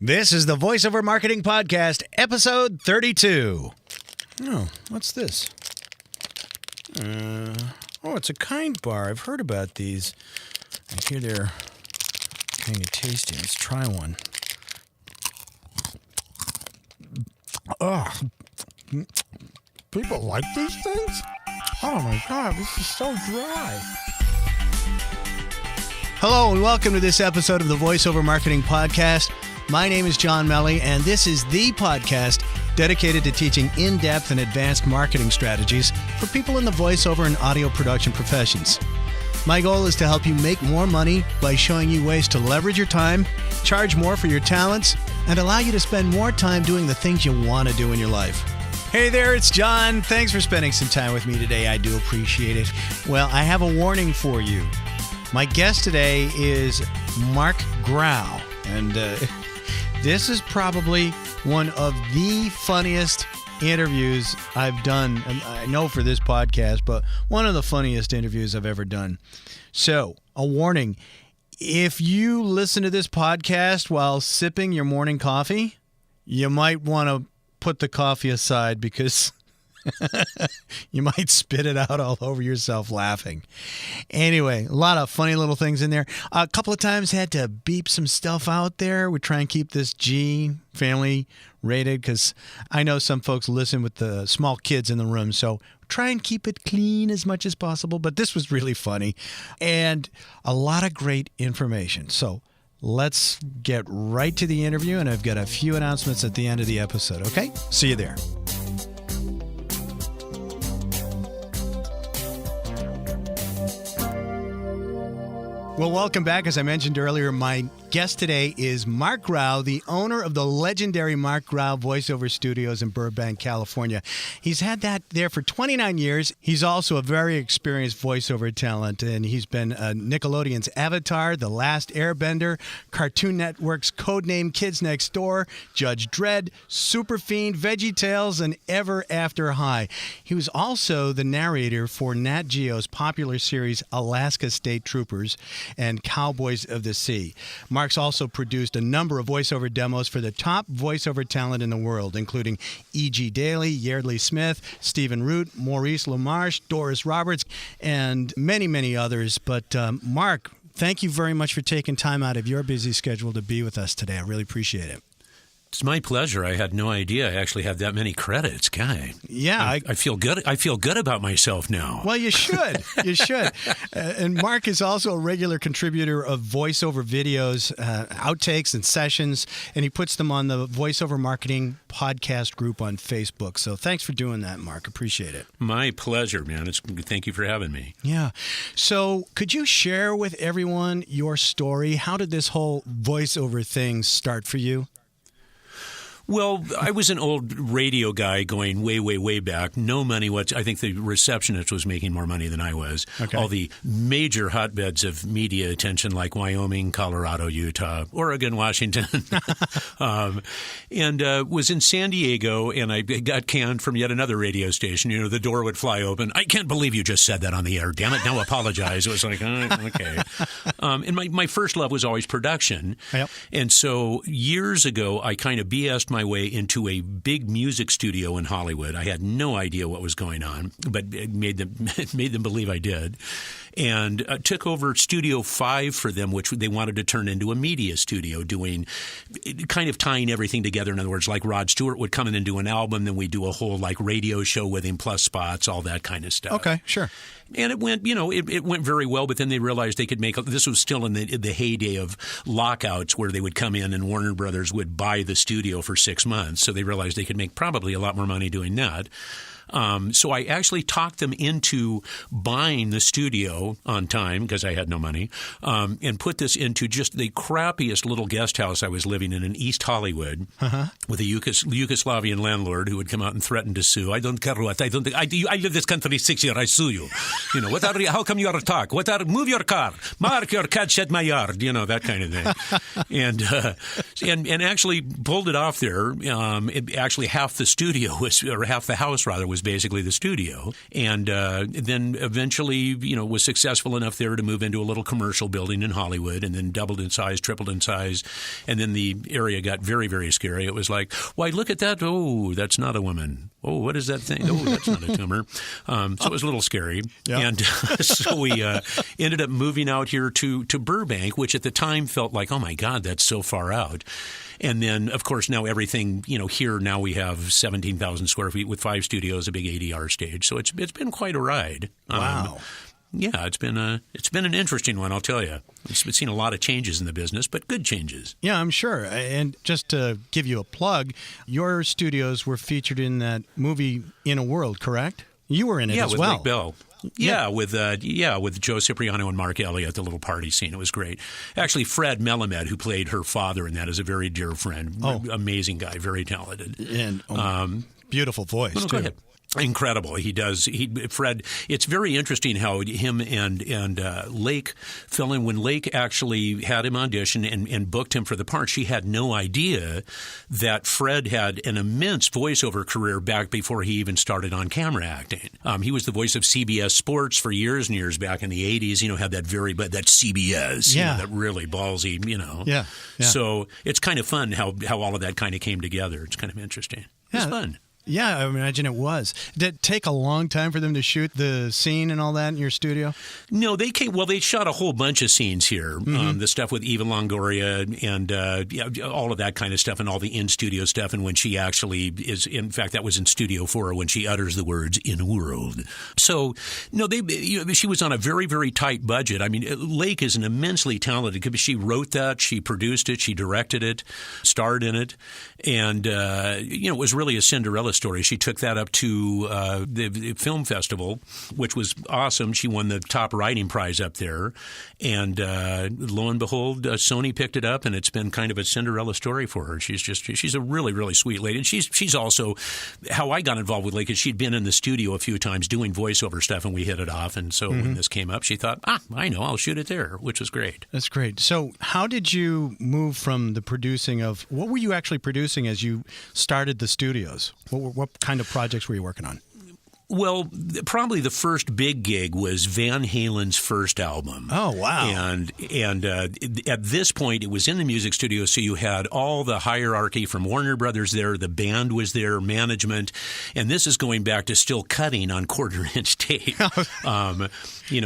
This is the VoiceOver Marketing Podcast, episode 32. Oh, what's this? It's a Kind bar. I've heard about these. I hear they're kind of tasty. Let's try one. People like these things? Oh my God, this is so dry. Hello and welcome to this episode of the VoiceOver Marketing Podcast. My name is John Melley, and this is the podcast dedicated to teaching in-depth and advanced marketing strategies for people in the voiceover and audio production professions. My goal is to help you make more money by showing you ways to leverage your time, charge more for your talents, and allow you to spend more time doing the things you want to do in your life. Hey there, it's John. Thanks for spending some time with me today. I do appreciate it. Well, I have a warning for you. My guest today is Marc Graue, and this is probably one of the funniest interviews I've done, and I know for this podcast, but one of the funniest interviews I've ever done. So, a warning. If you listen to this podcast while sipping your morning coffee, you might want to put the coffee aside because you might spit it out all over yourself laughing. Anyway, a lot of funny little things in there. A couple of times had to beep some stuff out there. We try and keep this G family rated because I know some folks listen with the small kids in the room. So try and keep it clean as much as possible. But this was really funny and a lot of great information. So let's get right to the interview. And I've got a few announcements at the end of the episode. Okay? See you there. Well, welcome back. As I mentioned earlier, my guest today is Marc Graue, the owner of the legendary Marc Graue Voiceover Studios in Burbank, California. He's had that there for 29 years. He's also a very experienced voiceover talent, and he's been Nickelodeon's Avatar, The Last Airbender, Cartoon Network's Codename Kids Next Door, Judge Dredd, Super Fiend, VeggieTales, and Ever After High. He was also the narrator for Nat Geo's popular series Alaska State Troopers and Cowboys of the Sea. Marc's also produced a number of voiceover demos for the top voiceover talent in the world, including E.G. Daily, Yeardley Smith, Stephen Root, Maurice LaMarche, Doris Roberts, and many, many others. But Marc, thank you very much for taking time out of your busy schedule to be with us today. I really appreciate it. It's my pleasure. I had no idea I actually have that many credits, guy. Yeah, I feel good. I feel good about myself now. Well, you should. You should. And Marc is also a regular contributor of voiceover videos, outtakes, and sessions, and he puts them on the VoiceOver Marketing Podcast group on Facebook. So thanks for doing that, Marc. Appreciate it. My pleasure, man. Thank you for having me. Yeah. So could you share with everyone your story? How did this whole voiceover thing start for you? Well, I was an old radio guy going way, way, way back. No money. I think the receptionist was making more money than I was. Okay. All the major hotbeds of media attention like Wyoming, Colorado, Utah, Oregon, Washington. And was in San Diego, and I got canned from yet another radio station. You know, the door would fly open. I can't believe you just said that on the air. Damn it. Now apologize. It was like, okay. And my first love was always production. Yep. And so years ago, I kind of BS'd my way into a big music studio in Hollywood. I had no idea what was going on, but it made them believe I did. And took over Studio 5 for them, which they wanted to turn into a media studio, doing kind of tying everything together. In other words, like Rod Stewart would come in and do an album, then we do a whole like radio show with him, plus spots, all that kind of stuff. Okay, sure. And it went, it went very well, but then they realized they could make – this was still in the heyday of lockouts where they would come in and Warner Brothers would buy the studio for 6 months. So they realized they could make probably a lot more money doing that. So I actually talked them into buying the studio on time because I had no money, and put this into just the crappiest little guest house I was living in East Hollywood with a Yugoslavian landlord who would come out and threaten to sue. I don't care what. I live this country 6 years. I sue you. You know, how come you are talk? Move your car. Mark, your cat shed my yard. You know, that kind of thing. And actually pulled it off there. Actually half the studio was, or half the house rather, was basically the studio. And then eventually, was successful enough there to move into a little commercial building in Hollywood, and then doubled in size, tripled in size. And then the area got very, very scary. It was like, why, look at that. Oh, that's not a woman. Oh, what is that thing? Oh, that's not a tumor. So it was a little scary. Yeah. And so we ended up moving out here to Burbank, which at the time felt like, oh, my God, that's so far out. And then, of course, now everything, here now we have 17,000 square feet with 5 studios, a big ADR stage. So it's been quite a ride. Wow. Yeah, it's been an interesting one, I'll tell you. We've seen a lot of changes in the business, but good changes. Yeah, I'm sure. And just to give you a plug, your studios were featured in that movie In a World, correct? You were in it as well. Yeah, with Lake Bell. Yeah, with Joe Cipriano and Marc Elliott at the little party scene. It was great. Actually, Fred Melley, who played her father in that, is a very dear friend. Oh. Amazing guy, very talented. And beautiful voice, too. Go ahead. Incredible. Fred, it's very interesting how him and Lake fell in. When Lake actually had him audition and booked him for the part, she had no idea that Fred had an immense voiceover career back before he even started on camera acting. He was the voice of CBS Sports for years and years back in the 80s, had that that CBS, that really ballsy, Yeah. So it's kind of fun how all of that kind of came together. It's kind of interesting. It's fun. Yeah, I imagine it was. Did it take a long time for them to shoot the scene and all that in your studio? No, they shot a whole bunch of scenes here. Mm-hmm. The stuff with Eva Longoria and all of that kind of stuff, and all the in-studio stuff. And when she actually is, in fact, that was in Studio 4 when she utters the words "in a world." So, no, she was on a very, very tight budget. I mean, Lake is an immensely talented. She wrote that, she produced it, she directed it, starred in it, and it was really a Cinderella story. She took that up to the film festival, which was awesome. She won the top writing prize up there, and lo and behold, Sony picked it up, and it's been kind of a Cinderella story for her. She's a really, really sweet lady, and she's also how I got involved with Lake is she'd been in the studio a few times doing voiceover stuff, and we hit it off. And so when this came up, she thought, I know, I'll shoot it there, which was great. That's great. So how did you move from the producing of what were you actually producing as you started the studios? What kind of projects were you working on? Well, probably the first big gig was Van Halen's first album. Oh, wow. And at this point, it was in the music studio, so you had all the hierarchy from Warner Brothers there. The band was there, management. And this is going back to still cutting on quarter-inch tape.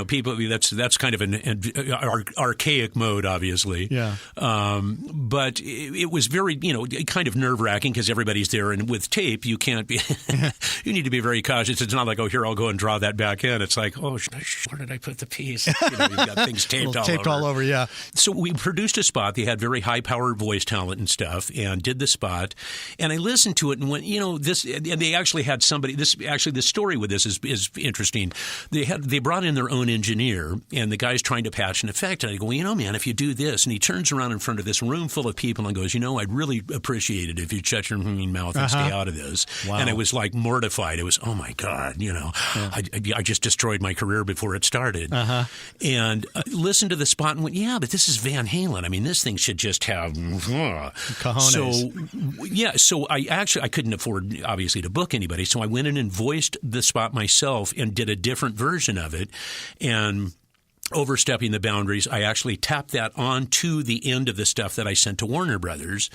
People, that's kind of an archaic mode, obviously. Yeah. But it was very, kind of nerve-wracking because everybody's there. And with tape, you can't be – you need to be very cautious. It's not like, oh, here, I'll go and draw that back in. It's like, oh, where did I put the piece? You've got things taped all over. Yeah. So we produced a spot. They had very high-powered voice talent and stuff, and did the spot. And I listened to it and went, this. And they actually had somebody. The story with this is interesting. They brought in their own engineer, and the guy's trying to patch an effect. And I go, man, if you do this, and he turns around in front of this room full of people and goes, I'd really appreciate it if you'd shut your mouth and stay out of this. Wow. And I was like mortified. It was, oh my God. I just destroyed my career before it started. And listened to the spot and went, but this is Van Halen. I mean, this thing should just have cojones. So I couldn't afford, obviously, to book anybody. So I went in and voiced the spot myself and did a different version of it. And overstepping the boundaries, I actually tapped that onto the end of the stuff that I sent to Warner Brothers.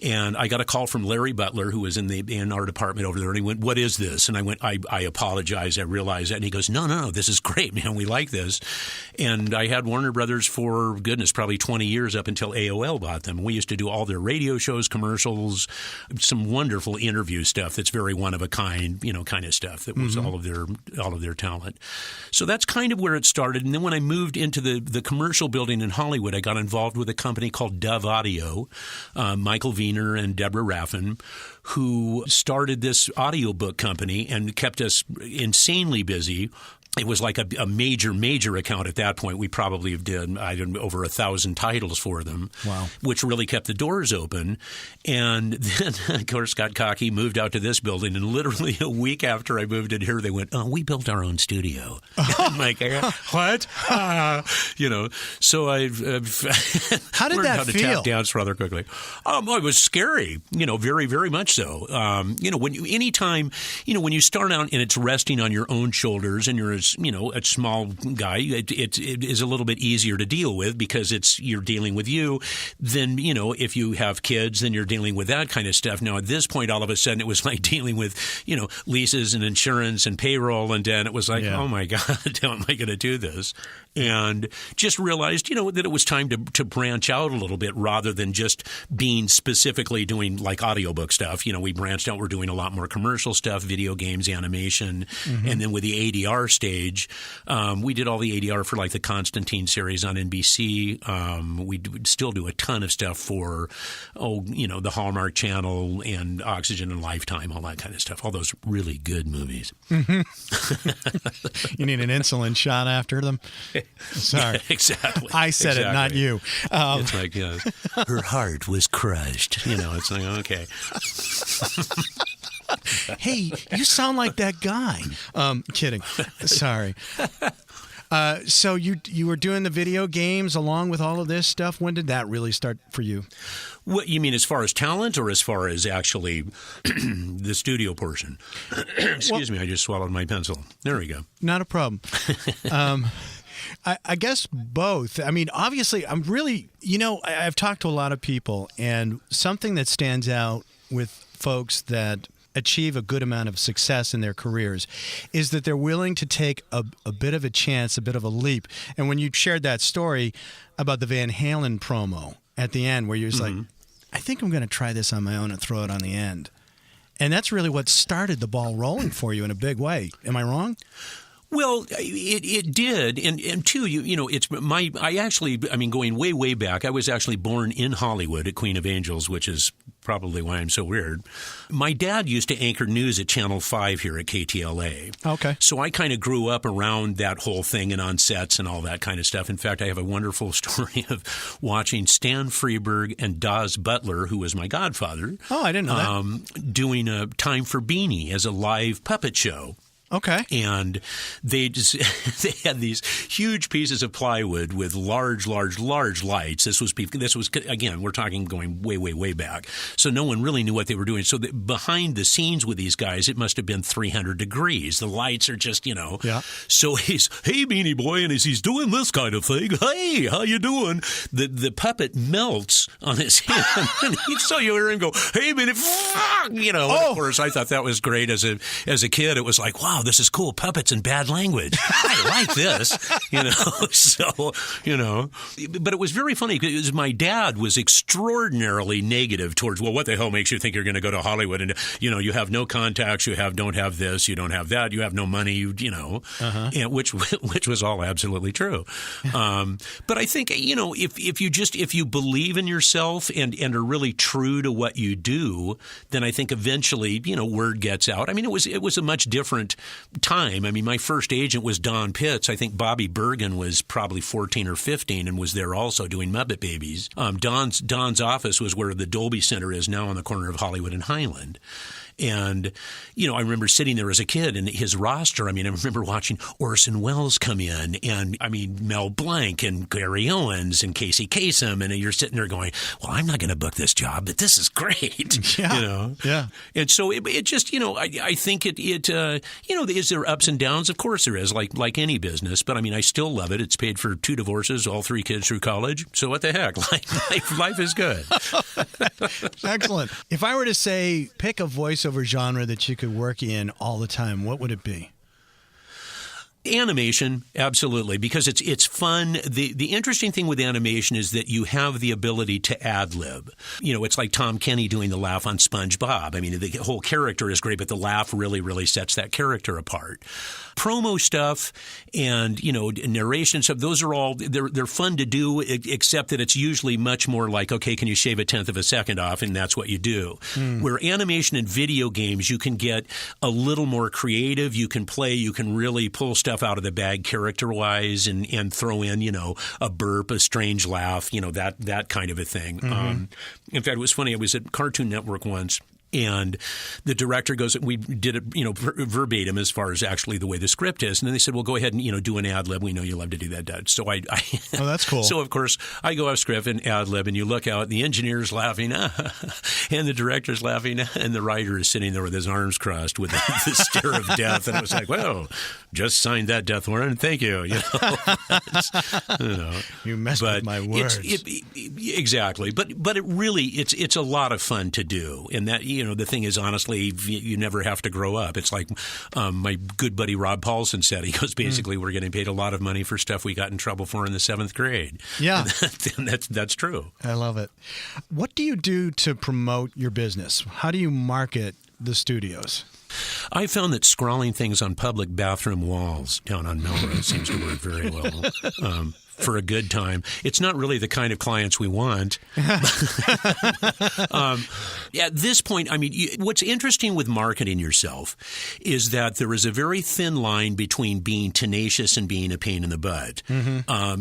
And I got a call from Larry Butler, who was in our department over there, and he went, what is this? And I went, I apologize, I realize that. And he goes, no, this is great, man, we like this. And I had Warner Brothers for, goodness, probably 20 years up until AOL bought them. We used to do all their radio shows, commercials, some wonderful interview stuff that's very one-of-a-kind, kind of stuff that was all of their talent. So that's kind of where it started. And then when I moved into the commercial building in Hollywood, I got involved with a company called Dove Audio, Michael Wiener and Deborah Raffin, who started this audiobook company and kept us insanely busy. it was like a major account at that point. We probably did, over 1,000 titles for them. Wow. Which really kept the doors open. And then, of course, got cocky, moved out to this building, and literally a week after I moved in here, they went, "Oh, we built our own studio." I'm like, what? So I've how did learned that how to feel? tap dance rather quickly. It was scary, very, very much so. When you start out and it's resting on your own shoulders and you're a small guy, it is a little bit easier to deal with because you're dealing with you. Then, if you have kids, then you're dealing with that kind of stuff. Now, at this point, all of a sudden, it was like dealing with, leases and insurance and payroll. And then it was like, oh, my God, how am I going to do this? And just realized, that it was time to branch out a little bit rather than just being specifically doing like audiobook stuff. We branched out. We're doing a lot more commercial stuff, video games, animation. Mm-hmm. And then with the ADR stage, we did all the ADR for like the Constantine series on NBC. We still do a ton of stuff for, the Hallmark Channel and Oxygen and Lifetime, all that kind of stuff. All those really good movies. Mm-hmm. You need an insulin shot after them? Sorry. Yeah, exactly. I said it, not you. It's like, her heart was crushed. It's like, okay. Hey, you sound like that guy. Kidding. Sorry. So you were doing the video games along with all of this stuff. When did that really start for you? What you mean, as far as talent, or as far as actually the studio portion? Excuse me, I just swallowed my pencil. There we go. Not a problem. I guess both. I mean, obviously, I'm really, I've talked to a lot of people, and something that stands out with folks that achieve a good amount of success in their careers is that they're willing to take a bit of a chance, a bit of a leap. And when you shared that story about the Van Halen promo at the end, where you're just like, I think I'm going to try this on my own and throw it on the end. And that's really what started the ball rolling for you in a big way. Am I wrong? Well, it did, and too, it's going way back. I was actually born in Hollywood at Queen of Angels, which is probably why I'm so weird. My dad used to anchor news at Channel 5 here at KTLA. Okay. So I kind of grew up around that whole thing and on sets and all that kind of stuff. In fact, I have a wonderful story of watching Stan Freberg and Daz Butler, who was my godfather. Oh, I didn't know that. Doing a Time for Beanie as a live puppet show. Okay. And they had these huge pieces of plywood with large lights. This was again, we're talking going way back. So no one really knew what they were doing. So behind the scenes with these guys, it must have been 300 degrees. The lights are just, Yeah. So he's, hey, Beanie Boy, and he's doing this kind of thing. Hey, how you doing? The puppet melts on his hand. And so you hear him go, hey, Beanie, And of course, I thought that was great as a kid. It was like, wow, this is cool. Puppets and bad language. I like this, So, but it was very funny because my dad was extraordinarily negative towards, well, what the hell makes you think you're going to go to Hollywood and, you have no contacts, don't have this, you don't have that, you have no money, and which was all absolutely true. But I think, if you believe in yourself and are really true to what you do, then I think eventually, word gets out. I mean, it was a much different time. I mean, my first agent was Don Pitts. I think Bobby Bergen was probably 14 or 15 and was there also doing Muppet Babies. Don's office was where the Dolby Center is now on the corner of Hollywood and Highland. And, I remember sitting there as a kid and his roster. I mean, I remember watching Orson Welles come in and, Mel Blanc and Gary Owens and Casey Kasem. And you're sitting there going, well, I'm not going to book this job, but this is great. Yeah. Yeah. And so it just, I think is there ups and downs? Of course there is, like any business. But I still love it. It's paid for 2 divorces, all 3 kids through college. So what the heck? Life is good. Excellent. If I were to say, pick a voiceover genre that you could work in all the time, what would it be? Animation, absolutely, because it's fun. The interesting thing with animation is that you have the ability to ad-lib. It's like Tom Kenny doing the laugh on SpongeBob. I mean, the whole character is great, but the laugh really sets that character apart. Promo stuff and, narration stuff, those are all, they're fun to do, except that it's usually much more like, okay, can you shave 1/10 of a second off? And that's what you do. Where animation and video games, you can get a little more creative. You can play, you can really pull stuff stuff out of the bag character-wise and throw in, a burp, a strange laugh, that kind of a thing. In fact, it was funny. I was at Cartoon Network once. And the director goes, we did it, verbatim as far as actually the way the script is. And then they said, well, go ahead and, do an ad lib. We know you love to do that, Dad. So I oh, that's cool. So, of course, I go off script and ad lib, and you look out, the engineer's laughing, and the director's laughing, and the writer is sitting there with his arms crossed with the stare of death. And I was like, well, just signed that death warrant. Thank you. You messed with my words. Exactly. But it really, it's a lot of fun to do. And that, the thing is, honestly, you never have to grow up. It's like my good buddy Rob Paulson said. He goes, basically, we're getting paid a lot of money for stuff we got in trouble for in the 7th grade. Yeah. And that's true. I love it. What do you do to promote your business? How do you market the studios? I found that scrawling things on public bathroom walls down on Melrose seems to work very well. For a good time. It's not really the kind of clients we want. At this point, what's interesting with marketing yourself is that there is a very thin line between being tenacious and being a pain in the butt.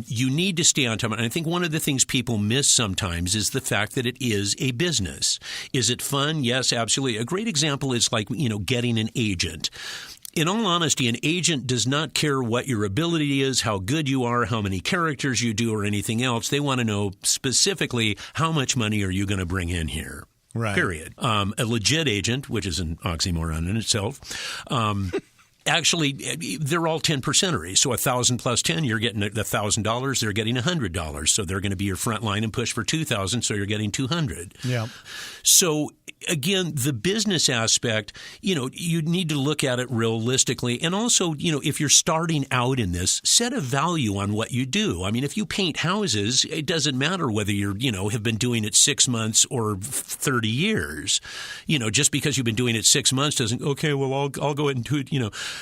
You need to stay on top. And I think one of the things people miss sometimes is the fact that it is a business. Is it fun? Yes, absolutely. A great example is like, getting an agent. In all honesty, an agent does not care what your ability is, how good you are, how many characters you do, or anything else. They want to know specifically how much money are you going to bring in here. Right. Period. A legit agent, which is an oxymoron in itself, actually, they're all 10%ers. So 1,000 plus 10, you're getting $1,000. They're getting $100. So they're going to be your front line and push for 2,000. So you're getting 200. Yeah. So again, the business aspect, you need to look at it realistically. And also, if you're starting out in this, set a value on what you do. If you paint houses, it doesn't matter whether you're, have been doing it 6 months or 30 years. Just because you've been doing it 6 months doesn't, okay, well, I'll go ahead and do it.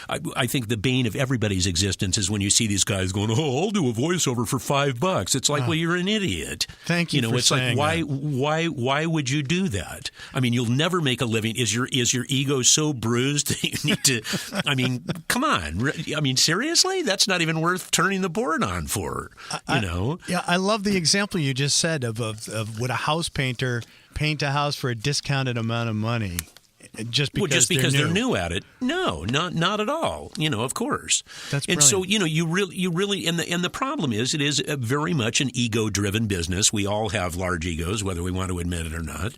I think the bane of everybody's existence is when you see these guys going, oh, I'll do a voiceover for $5. It's like, well, you're an idiot. Thank you for it's saying like, that. why would you do that? You'll never make a living. Is your ego so bruised that you need to? Come on. Seriously, that's not even worth turning the board on for. Yeah, I love the example you just said of would a house painter paint a house for a discounted amount of money? Just because they're new at it? No, not at all. Of course. That's brilliant. And so you really and the problem is it is very much an ego-driven business. We all have large egos, whether we want to admit it or not.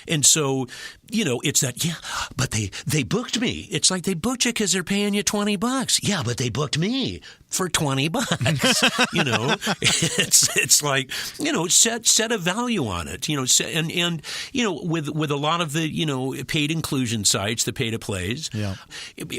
And so it's that but they booked me. It's like they booked you because they're paying you $20. Yeah, but they booked me for $20. It's like set a value on it. And with a lot of the paid inclusion sites, the pay-to-plays. Yeah.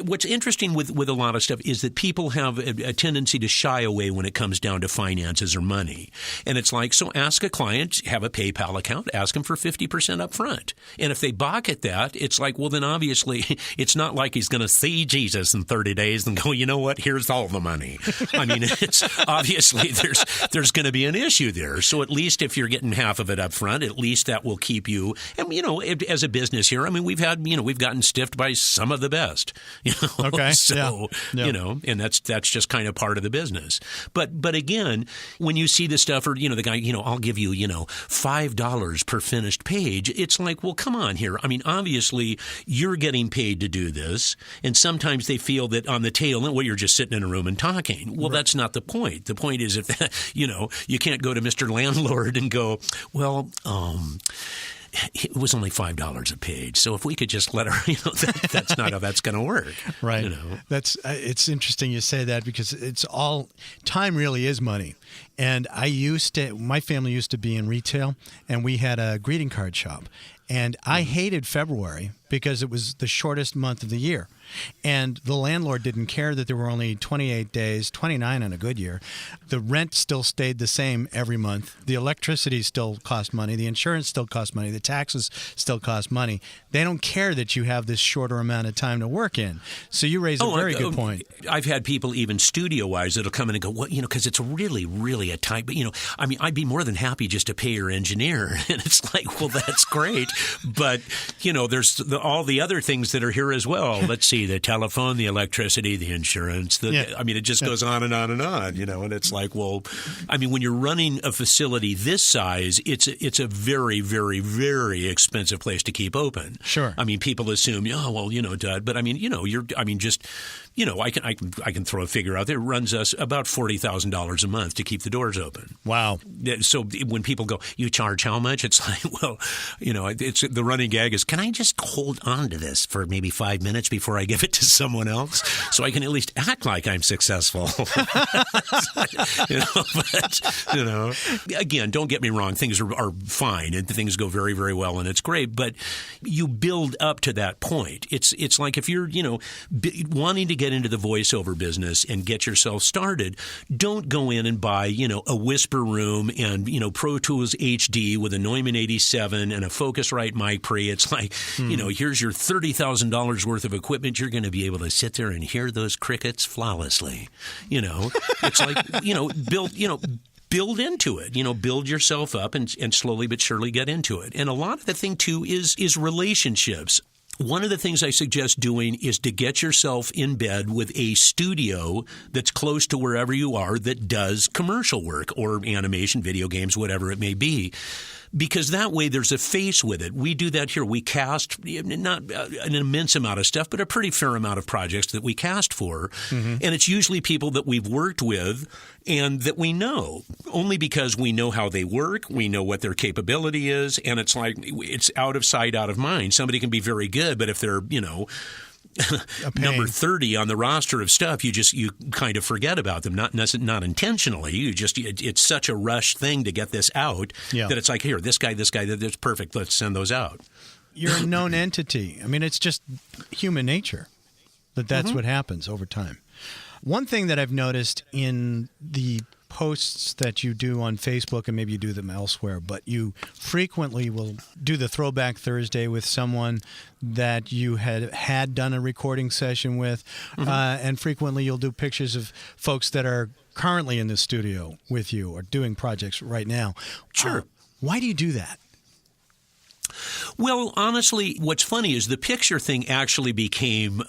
What's interesting with a lot of stuff is that people have a tendency to shy away when it comes down to finances or money. And it's like, so ask a client, have a PayPal account, ask them for 50% up front. And if they balk at that, it's like, well, then obviously it's not like he's going to see Jesus in 30 days and go, you know what, here's all the money. It's obviously there's going to be an issue there. So at least if you're getting half of it up front, at least that will keep you. And as a business here, we've had we've gotten stiffed by some of the best. Okay. So yeah. And that's just kind of part of the business. But again, when you see the stuff, or the guy, I'll give you $5 per finished page. It's like, well, come on here. Obviously you're getting paid to do this, and sometimes they feel that on the tail end, well, you're just sitting in a room and talking. Well, That's not the point. The point is if you can't go to Mr. Landlord and go, well, it was only $5 a page. So if we could just let her, that's not how that's going to work. Right. That's it's interesting you say that, because it's all time really is money. And my family used to be in retail, and we had a greeting card shop. And I hated February because it was the shortest month of the year. And the landlord didn't care that there were only 28 days, 29 on a good year. The rent still stayed the same every month. The electricity still cost money. The insurance still cost money. The taxes still cost money. They don't care that you have this shorter amount of time to work in. So you raise a very good point. I've had people even studio-wise that'll come in and go, well, because it's really, really a tight, but, I'd be more than happy just to pay your engineer. And it's like, well, that's great. But, there's all the other things that are here as well. Let's see, the telephone, the electricity, the insurance. It just goes on and on and on, and it's like, well, when you're running a facility this size, it's a very, very, very expensive place to keep open. Sure. People assume, Dud, but I can throw a figure out there. It runs us about $40,000 a month to keep the doors open. Wow. So when people go, you charge how much? It's like, well, it's the running gag is, can I just hold on to this for maybe 5 minutes before I give it to someone else so I can at least act like I'm successful? Again, don't get me wrong. Things are fine and things go very, very well and it's great, but you build up to that point. It's like if you're, wanting to get into the voiceover business and get yourself started, don't go in and buy, a Whisper Room and, Pro Tools HD with a Neumann 87 and a Focusrite mic pre. It's like, here's your $30,000 worth of equipment. You're going to be able to sit there and hear those crickets flawlessly. It's like, build into it, build yourself up and slowly but surely get into it. And a lot of the thing too is relationships. One of the things I suggest doing is to get yourself in bed with a studio that's close to wherever you are that does commercial work or animation, video games, whatever it may be. Because that way there's a face with it. We do that here. We cast not an immense amount of stuff, but a pretty fair amount of projects that we cast for. Mm-hmm. And it's usually people that we've worked with and that we know, only because we know how they work, we know what their capability is, and it's like it's out of sight, out of mind. Somebody can be very good, but if they're, number 30 on the roster of stuff, you kind of forget about them, not intentionally. It's such a rush thing to get this out that it's like, here, this guy, that's perfect. Let's send those out. You're a known entity. It's just human nature that's what happens over time. One thing that I've noticed in the posts that you do on Facebook, and maybe you do them elsewhere, but you frequently will do the Throwback Thursday with someone that you had done a recording session with, and frequently you'll do pictures of folks that are currently in the studio with you or doing projects right now. Sure. Why do you do that? Well, honestly, what's funny is the picture thing actually became,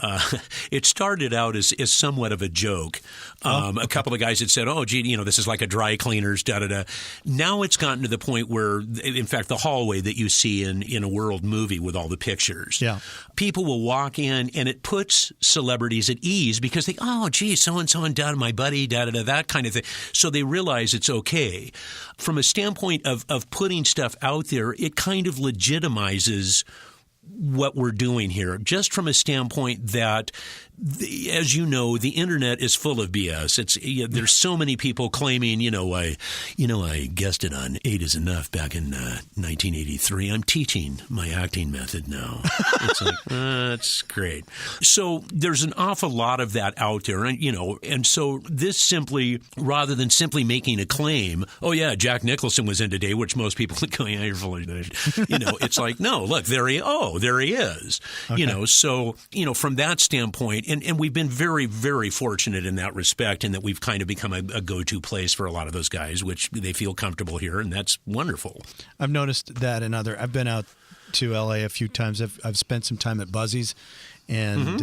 it started out as somewhat of a joke. A couple of guys had said, oh, gee, this is like a dry cleaners, da-da-da. Now it's gotten to the point where, in fact, the hallway that you see in a world movie with all the pictures. Yeah. People will walk in and it puts celebrities at ease because they, oh, gee, so-and-so and done, my buddy, da-da-da, that kind of thing. So they realize it's okay. From a standpoint of putting stuff out there, it kind of legitimizes what we're doing here, just from a standpoint that, as you know, the internet is full of BS. There's so many people claiming, I guessed it on 8 is Enough back in 1983. I'm teaching my acting method now. It's like, that's great. So there's an awful lot of that out there, and so this simply, rather than simply making a claim, oh yeah, Jack Nicholson was in today, which most people are going, you're full of shit. It's like, no, look, there he is. Okay. So, from that standpoint, and we've been very, very fortunate in that respect, in that we've kind of become a go-to place for a lot of those guys, which they feel comfortable here, and that's wonderful. I've noticed that I've been out to LA a few times. I've spent some time at Buzzy's, and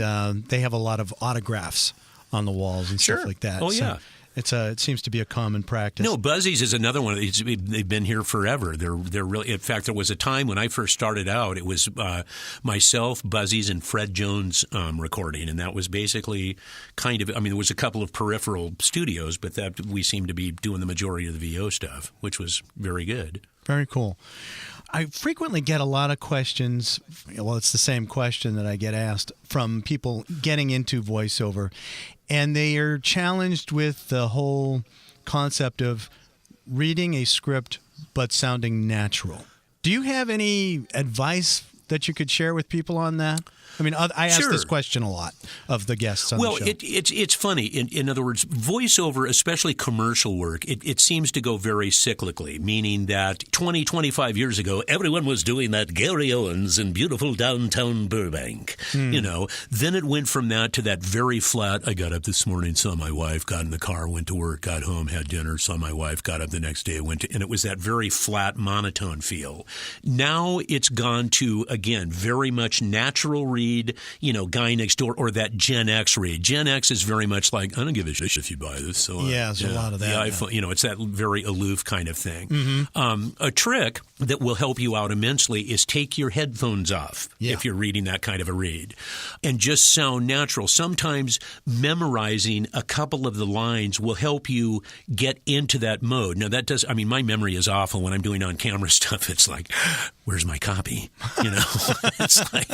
they have a lot of autographs on the walls and stuff like that. Oh, yeah. It seems to be a common practice. No, Buzzy's is another one. They've been here forever. They're really. In fact, there was a time when I first started out. It was myself, Buzzy's, and Fred Jones recording, and that was basically kind of. There was a couple of peripheral studios, but that we seemed to be doing the majority of the VO stuff, which was very good. Very cool. I frequently get a lot of questions. Well, it's the same question that I get asked from people getting into voiceover, and they are challenged with the whole concept of reading a script but sounding natural. Do you have any advice that you could share with people on that? I mean, I ask this question a lot of the guests on the show. Well, it's funny. In other words, voiceover, especially commercial work, it seems to go very cyclically, meaning that 20, 25 years ago, everyone was doing that Gary Owens in beautiful downtown Burbank. Then it went from that to that very flat, I got up this morning, saw my wife, got in the car, went to work, got home, had dinner, saw my wife, got up the next day, and it was that very flat, monotone feel. Now it's gone to, again, very much natural read, guy next door, or that Gen X read. Gen X is very much like, I don't give a shit if you buy this. So, there's a lot of that. The iPhone, it's that very aloof kind of thing. A trick that will help you out immensely is take your headphones off if you're reading that kind of a read and just sound natural. Sometimes memorizing a couple of the lines will help you get into that mode. Now, my memory is awful when I'm doing on-camera stuff. It's like, where's my copy? It's like,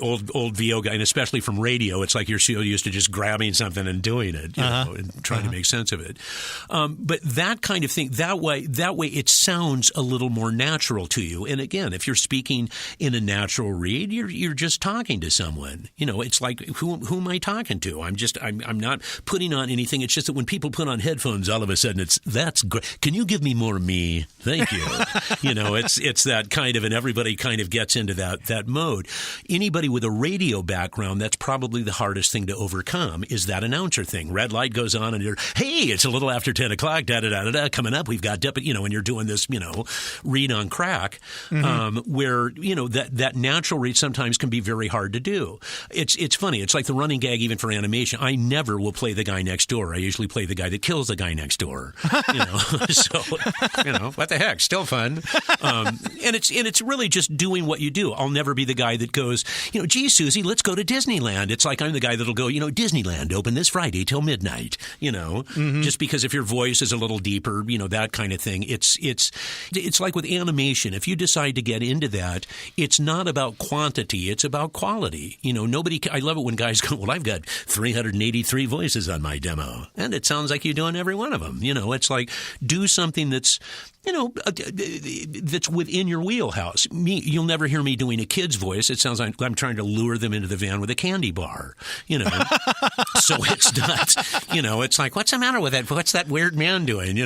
old VO guy, and especially from radio, it's like you're so used to just grabbing something and doing it, and trying to make sense of it. But that kind of thing, that way it sounds a little more natural to you. And again, if you're speaking in a natural read, you're just talking to someone. It's like, who am I talking to? I'm not putting on anything. It's just that when people put on headphones, all of a sudden that's great. Can you give me more me? Thank you. It's that kind of, and everybody kind of gets into that mode. Anybody with a radio background, that's probably the hardest thing to overcome, is that announcer thing. Red light goes on and you're, hey, it's a little after 10 o'clock, da-da-da-da-da, coming up, we've got, and you're doing this, read on crack, where, that natural read sometimes can be very hard to do. It's funny. It's like the running gag even for animation. I never will play the guy next door. I usually play the guy that kills the guy next door. So, what the heck? Still fun. And it's really just doing what you do. I'll never be the guy that goes, gee, Susie, let's go to Disneyland. It's like I'm the guy that'll go, Disneyland open this Friday till midnight, just because if your voice is a little deeper, that kind of thing. It's like with animation. If you decide to get into that, it's not about quantity. It's about quality. I love it when guys go, well, I've got 383 voices on my demo. And it sounds like you're doing every one of them. It's like, do something that's, that's within your wheelhouse. You'll never hear me doing a kid's voice. It sounds like I'm trying to lure them into the van with a candy bar, So it's not, it's like, what's the matter with that? What's that weird man doing,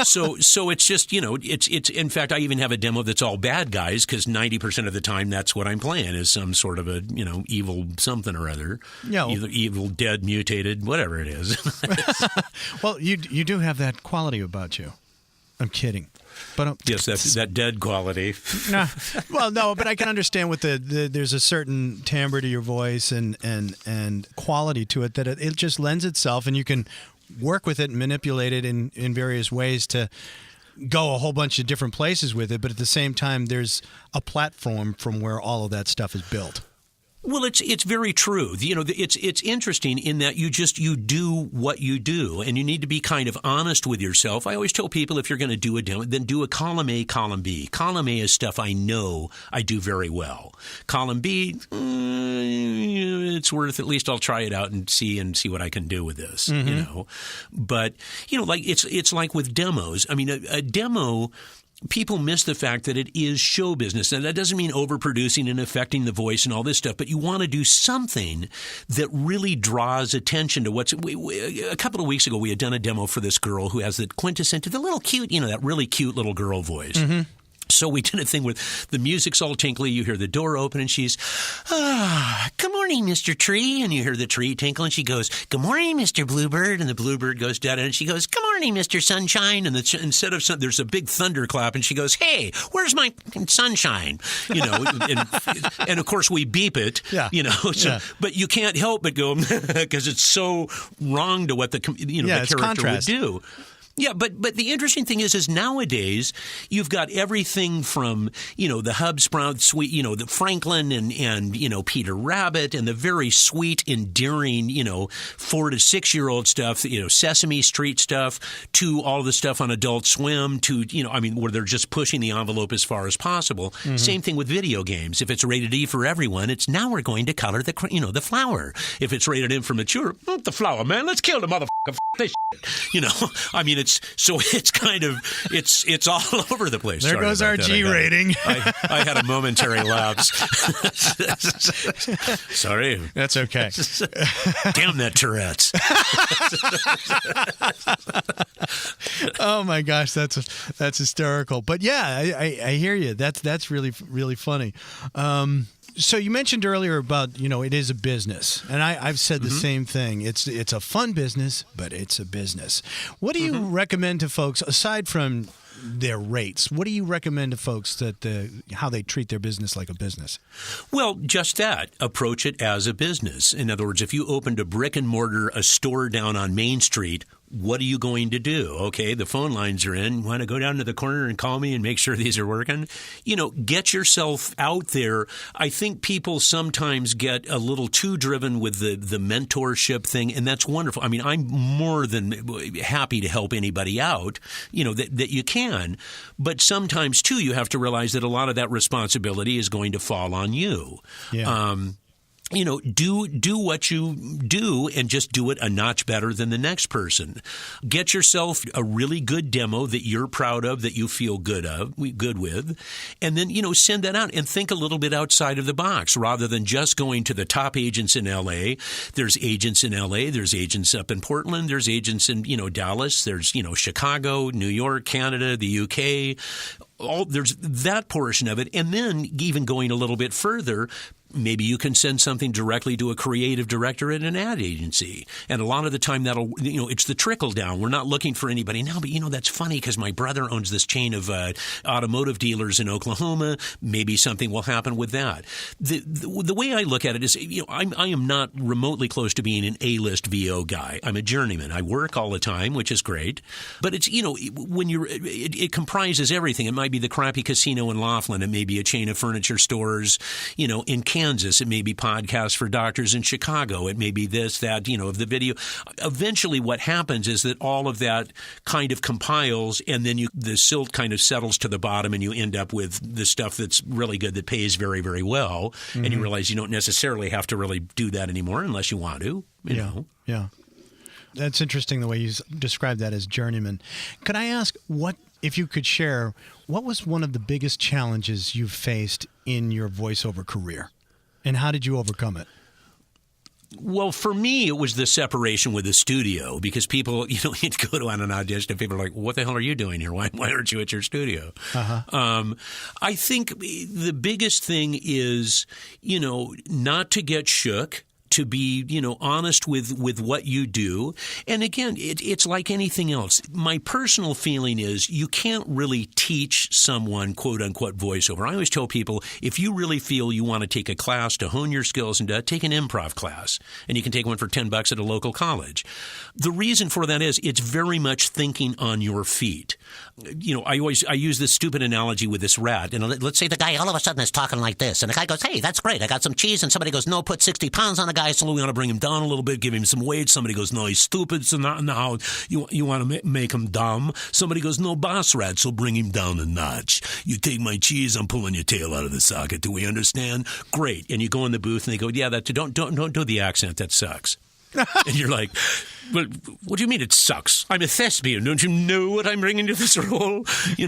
So it's just, it's in fact, I even have a demo that's all bad guys because 90% of the time that's what I'm playing is some sort of a, evil something or other. Either evil, dead, mutated, whatever it is. Well, you do have that quality about you. I'm kidding. But yes, that's that dead quality. No, well, no, but I can understand with there's a certain timbre to your voice and quality to it that it just lends itself, and you can work with it and manipulate it in various ways to go a whole bunch of different places with it. But at the same time, there's a platform from where all of that stuff is built. Well, it's very true. It's interesting in that you do what you do, and you need to be kind of honest with yourself. I always tell people if you're going to do a demo, then do a column A, column B. Column A is stuff I know I do very well. Column B, it's worth, at least I'll try it out and see what I can do with this. But like it's like with demos. I mean, a demo. People miss the fact that it is show business. And that doesn't mean overproducing and affecting the voice and all this stuff, but you want to do something that really draws attention to what's... a couple of weeks ago, we had done a demo for this girl who has the quintessential, the little cute, that really cute little girl voice. So we did a thing with the music's all tinkly. You hear the door open and she's, good morning, Mr. Tree. And you hear the tree tinkle and she goes, good morning, Mr. Bluebird. And the bluebird goes down and she goes, good morning, Mr. Sunshine. And instead of there's a big thunderclap and she goes, hey, where's my sunshine? And of course we beep it, but you can't help but go, because it's so wrong to what the character contrast would do. Yeah, but the interesting thing is nowadays you've got everything from, the Hubsprout sweet, the Franklin and Peter Rabbit and the very sweet, endearing, 4 to 6 year old stuff, Sesame Street stuff, to all the stuff on Adult Swim, to, where they're just pushing the envelope as far as possible. Same thing with video games. If it's rated E for everyone, it's now we're going to color the flower. If it's rated M for mature, the flower, man, let's kill the motherfucker. This I mean, it's kind of, it's all over the place. There goes our G rating. I had a momentary lapse. Sorry. That's okay. Damn that Tourette's. Oh my gosh, that's hysterical. But yeah, I hear you. That's really, really funny. So you mentioned earlier about, it is a business, and I've said the same thing. It's a fun business, but it's a business. What do you recommend to folks, aside from their rates? What do you recommend to folks that how they treat their business like a business? Well, just that. Approach it as a business. In other words, if you opened a store down on Main Street, what are you going to do? Okay, the phone lines are in. Want to go down to the corner and call me and make sure these are working? Get yourself out there. I think people sometimes get a little too driven with the mentorship thing, and that's wonderful. I mean, I'm more than happy to help anybody out, that you can. But sometimes, too, you have to realize that a lot of that responsibility is going to fall on you. Yeah. Do what you do and just do it a notch better than the next person. Get yourself a really good demo that you're proud of, that you feel good with, and then, send that out and think a little bit outside of the box rather than just going to the top agents in L.A. There's agents in L.A., there's agents up in Portland, there's agents in, Dallas, there's, Chicago, New York, Canada, the UK. There's that portion of it. And then even going a little bit further, maybe you can send something directly to a creative director at an ad agency. And a lot of the time it's the trickle down. We're not looking for anybody now, but that's funny because my brother owns this chain of automotive dealers in Oklahoma. Maybe something will happen with that. The way I look at it is, I am not remotely close to being an A-list VO guy. I'm a journeyman. I work all the time, which is great. But it's, when it comprises everything. It might be the crappy casino in Laughlin. It may be a chain of furniture stores, in Kansas. It may be podcasts for doctors in Chicago. It may be this, that, of the video. Eventually what happens is that all of that kind of compiles, and then the silt kind of settles to the bottom, and you end up with the stuff that's really good, that pays very, very well. Mm-hmm. And you realize you don't necessarily have to really do that anymore unless you want to, you know. Yeah. That's interesting the way you described that as journeyman. Could I ask, if you could share, what was one of the biggest challenges you've faced in your voiceover career? And how did you overcome it? Well, for me, it was the separation with the studio, because people, you'd go to an audition and people are like, what the hell are you doing here? Why aren't you at your studio? Uh-huh. I think the biggest thing is, not to get shook, to be, honest with what you do. And again, it's like anything else. My personal feeling is you can't really teach someone, quote unquote, voiceover. I always tell people, if you really feel you want to take a class to hone your skills and take an improv class, and you can take one for $10 at a local college. The reason for that is it's very much thinking on your feet. I use this stupid analogy with this rat. And let's say the guy all of a sudden is talking like this, and the guy goes, hey, that's great. I got some cheese. And somebody goes, no, put 60 pounds on the guy, so we want to bring him down a little bit, give him some weight. Somebody goes, no, he's stupid, so now you want to make him dumb. Somebody goes, no, boss rat, so bring him down a notch. You take my cheese, I'm pulling your tail out of the socket. Do we understand? Great. And you go in the booth, and they go, yeah, don't do the accent. That sucks. And you're like, but what do you mean it sucks? I'm a thespian. Don't you know what I'm bringing to this role? So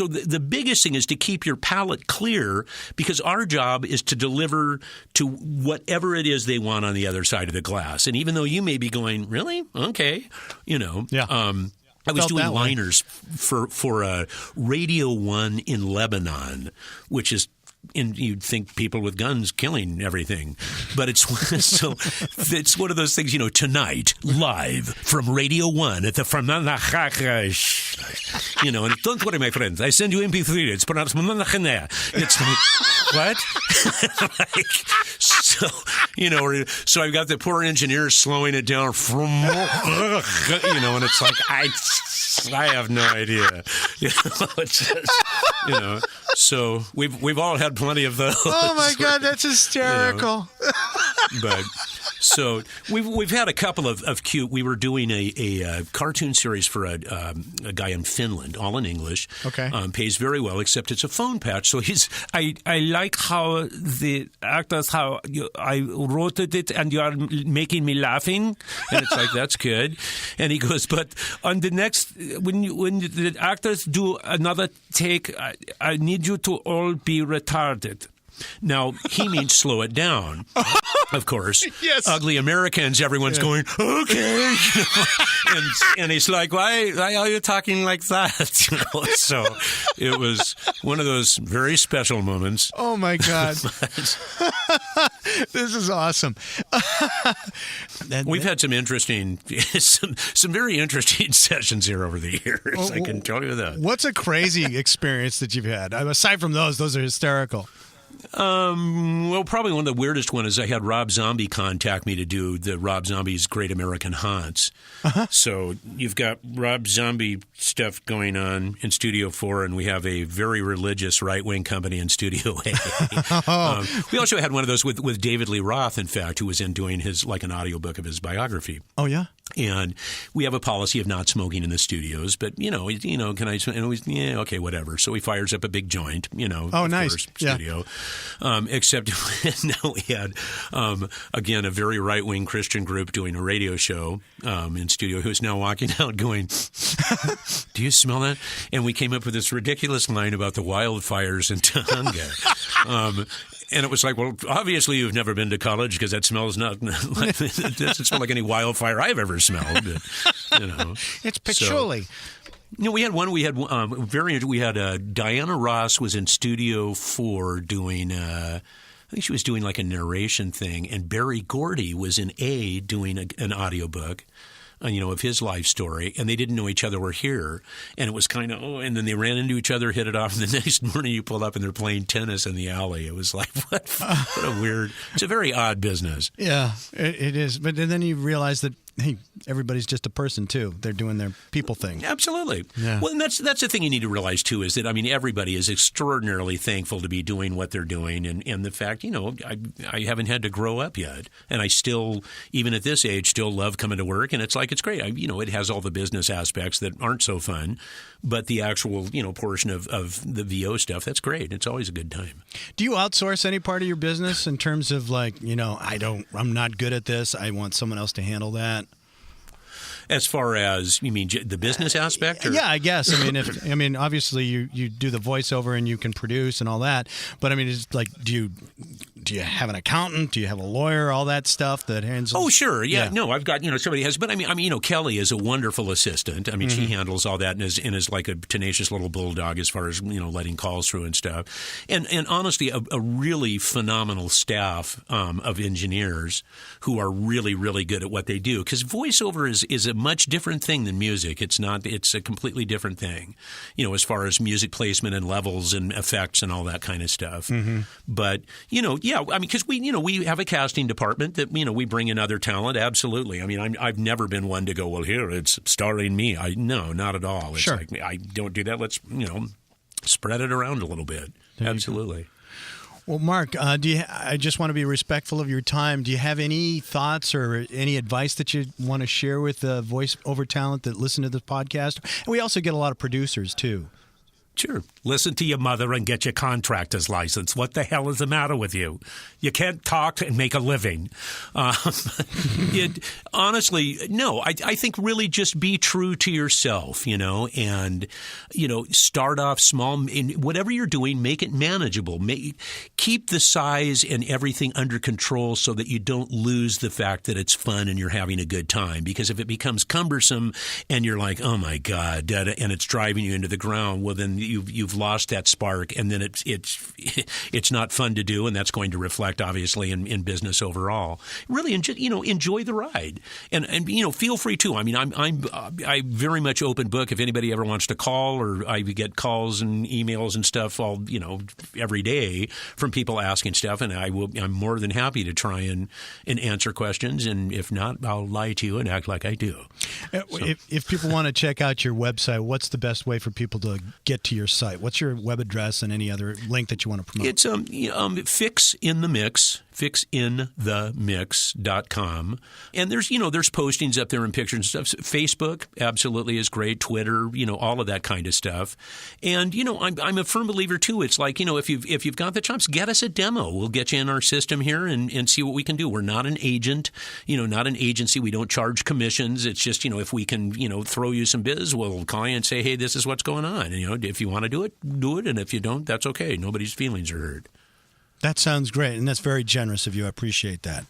the biggest thing is to keep your palate clear, because our job is to deliver to whatever it is they want on the other side of the glass. And even though you may be going, really? Okay. Yeah. I was doing liners for Radio 1 in Lebanon, which is, and you'd think people with guns killing everything, but it's one of those things, tonight, live from Radio 1 at the and don't worry, my friends, I send you MP3, it's pronounced it's what? So I've got the poor engineer slowing it down from, and it's like, I have no idea. It's just, so we've all had plenty of those. Oh my God, that's hysterical. But So we've had a couple of cute. We were doing a cartoon series for a guy in Finland, all in English. Okay. Pays very well, except it's a phone patch. So I like how the actors, I wrote it and you are making me laughing. And it's like, that's good. And he goes, but on the next, when the actors do another take, I need you to all be retarded. Now, he means slow it down, of course. Yes. Ugly Americans, everyone's going, okay. and he's like, why are you talking like that? So it was one of those very special moments. Oh, my God. This is awesome. We've had some interesting, some very interesting sessions here over the years. I can tell you that. What's a crazy experience that you've had? Aside from those are hysterical. Well, probably one of the weirdest one is I had Rob Zombie contact me to do the Rob Zombie's Great American Haunts. Uh-huh. So you've got Rob Zombie stuff going on in Studio 4, and we have a very religious right-wing company in Studio A. We also had one of those with David Lee Roth, in fact, who was in doing an audiobook of his biography. Oh, yeah? And we have a policy of not smoking in the studios, but, can I, and always, yeah, okay, whatever. So he fires up a big joint, Oh, nice. Course, studio. Except now we had, again, a very right-wing Christian group doing a radio show in studio who's now walking out going, do you smell that? And we came up with this ridiculous line about the wildfires in Tonga. And it was like, well, obviously you've never been to college because that smells it doesn't smell like any wildfire I've ever smelled. But, it's patchouli. We had Diana Ross was in Studio 4 doing, I think she was doing like a narration thing, and Barry Gordy was in A doing an audiobook. Of his life story, and they didn't know each other were here, and it was kind of, and then they ran into each other, hit it off, and the next morning you pulled up and they're playing tennis in the alley. It was like, what a weird, it's a very odd business. Yeah, it is. But then you realize that, hey, everybody's just a person too. They're doing their people thing. Absolutely. Yeah. Well, and that's the thing you need to realize too, is that, everybody is extraordinarily thankful to be doing what they're doing, and the fact, I haven't had to grow up yet, and I still, even at this age, still love coming to work, and it's like, it's great. It has all the business aspects that aren't so fun, but the actual, portion of the VO stuff, that's great. It's always a good time. Do you outsource any part of your business in terms of I'm not good at this, I want someone else to handle that? As far as, you mean the business aspect? Or? Yeah, I guess. Obviously you do the voiceover and you can produce and all that, but it's like, do you have an accountant? Do you have a lawyer? All that stuff that handles. Oh, sure. Yeah. No, I've got somebody has. But Kelly is a wonderful assistant. She handles all that and is like a tenacious little bulldog as far as letting calls through and stuff. And honestly, a really phenomenal staff of engineers who are really, really good at what they do. Because voiceover is a much different thing than music. It's not. It's a completely different thing. As far as music placement and levels and effects and all that kind of stuff. Mm-hmm. But because we have a casting department that we bring in other talent. Absolutely. I've never been one to go, well, here it's starring me. No, not at all. It's sure. Like, I don't do that. Let's spread it around a little bit. Absolutely. Well, Marc, I just want to be respectful of your time. Do you have any thoughts or any advice that you want to share with the voiceover talent that listen to this podcast? And we also get a lot of producers too. Sure. Listen to your mother and get your contractor's license. What the hell is the matter with you? You can't talk and make a living. Honestly, no. I think really just be true to yourself, and, start off small. In whatever you're doing, make it manageable. Keep the size and everything under control so that you don't lose the fact that it's fun and you're having a good time. Because if it becomes cumbersome and you're like, oh, my God, and it's driving you into the ground, well, then you've lost that spark, and then it's not fun to do, and that's going to reflect obviously in business overall. Really, enjoy the ride, and feel free to. I'm very much open book. If anybody ever wants to call, or I get calls and emails and stuff all every day from people asking stuff, and I'm more than happy to try and answer questions, and if not, I'll lie to you and act like I do. If people want to check out your website, what's the best way for people to get to your site? What's your web address and any other link that you want to promote? It's Fix in the Mix, fixinthemix.com. And there's postings up there and pictures and stuff. Facebook absolutely is great. Twitter, all of that kind of stuff. And, I'm a firm believer too. It's like, if you've got the chops, get us a demo. We'll get you in our system here and see what we can do. We're not an agent, not an agency. We don't charge commissions. It's just, if we can, throw you some biz, we'll call you and say, hey, this is what's going on. And, if you want to do it, do it. And if you don't, that's okay. Nobody's feelings are hurt. That sounds great, and that's very generous of you. I appreciate that.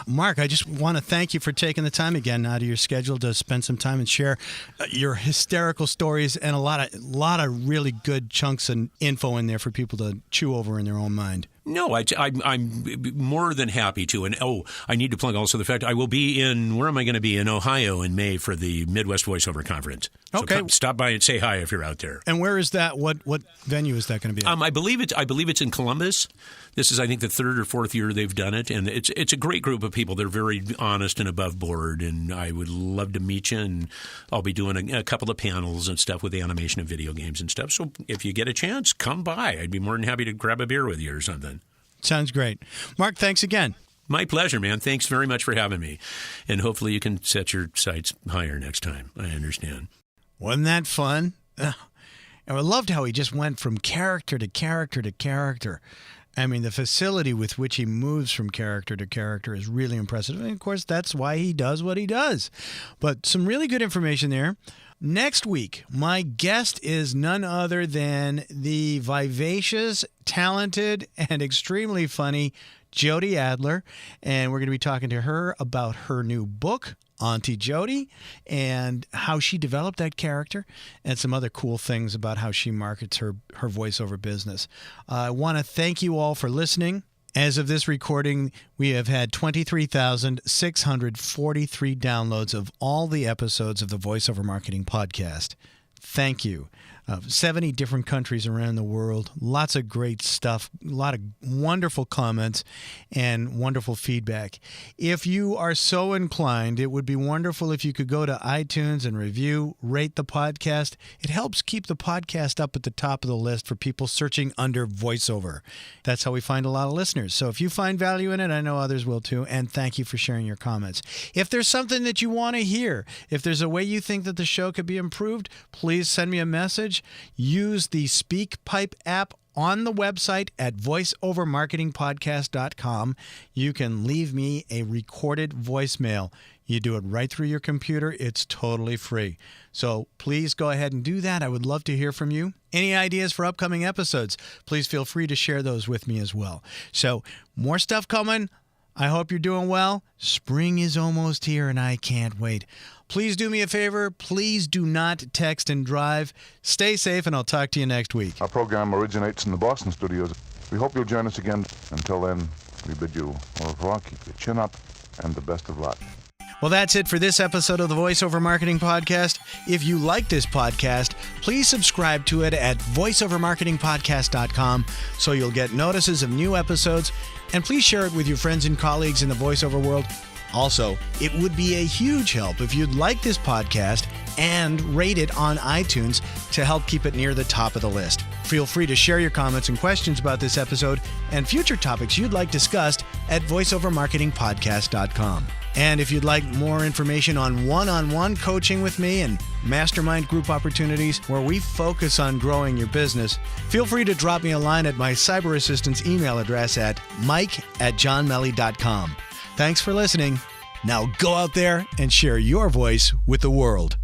Marc, I just want to thank you for taking the time again out of your schedule to spend some time and share your hysterical stories and a lot of really good chunks and info in there for people to chew over in their own mind. No, I'm more than happy to. And, I need to plug also the fact I will be where am I going to be? In Ohio in May for the Midwest Voiceover Conference. So okay. Stop by and say hi if you're out there. And where is that? What venue is that going to be at? I believe it's in Columbus. This is, I think, the third or fourth year they've done it. And it's a great group of people. They're very honest and above board. And I would love to meet you. And I'll be doing a couple of panels and stuff with animation and video games and stuff. So if you get a chance, come by. I'd be more than happy to grab a beer with you or something. Sounds great. Marc, thanks again. My pleasure, man. Thanks very much for having me. And hopefully you can set your sights higher next time. I understand. Wasn't that fun? And I loved how he just went from character to character to character. I mean, the facility with which he moves from character to character is really impressive. And, of course, that's why he does what he does. But some really good information there. Next week, my guest is none other than the vivacious, talented, and extremely funny Jody Adler. And we're going to be talking to her about her new book, Auntie Jody, and how she developed that character and some other cool things about how she markets her voiceover business. I want to thank you all for listening. As of this recording, we have had 23,643 downloads of all the episodes of the Voiceover Marketing Podcast. Thank you. 70 different countries around the world. Lots of great stuff. A lot of wonderful comments and wonderful feedback. If you are so inclined, it would be wonderful if you could go to iTunes and rate the podcast. It helps keep the podcast up at the top of the list for people searching under voiceover. That's how we find a lot of listeners. So if you find value in it, I know others will too. And thank you for sharing your comments. If there's something that you want to hear, if there's a way you think that the show could be improved, please send me a message. Use the SpeakPipe app on the website at voiceovermarketingpodcast.com. You can leave me a recorded voicemail. You do it right through your computer. It's totally free. So please go ahead and do that. I would love to hear from you. Any ideas for upcoming episodes, please feel free to share those with me as well. So more stuff coming. I hope you're doing well. Spring is almost here, and I can't wait. Please do me a favor. Please do not text and drive. Stay safe, and I'll talk to you next week. Our program originates in the Boston studios. We hope you'll join us again. Until then, we bid you au revoir, keep your chin up, and the best of luck. Well, that's it for this episode of the Voiceover Marketing Podcast. If you like this podcast, please subscribe to it at voiceovermarketingpodcast.com so you'll get notices of new episodes, and please share it with your friends and colleagues in the voiceover world. Also, it would be a huge help if you'd like this podcast and rate it on iTunes to help keep it near the top of the list. Feel free to share your comments and questions about this episode and future topics you'd like discussed at voiceovermarketingpodcast.com. And if you'd like more information on one-on-one coaching with me and mastermind group opportunities where we focus on growing your business, feel free to drop me a line at my cyber assistant's email address at mike@johnmelley.com. Thanks for listening. Now go out there and share your voice with the world.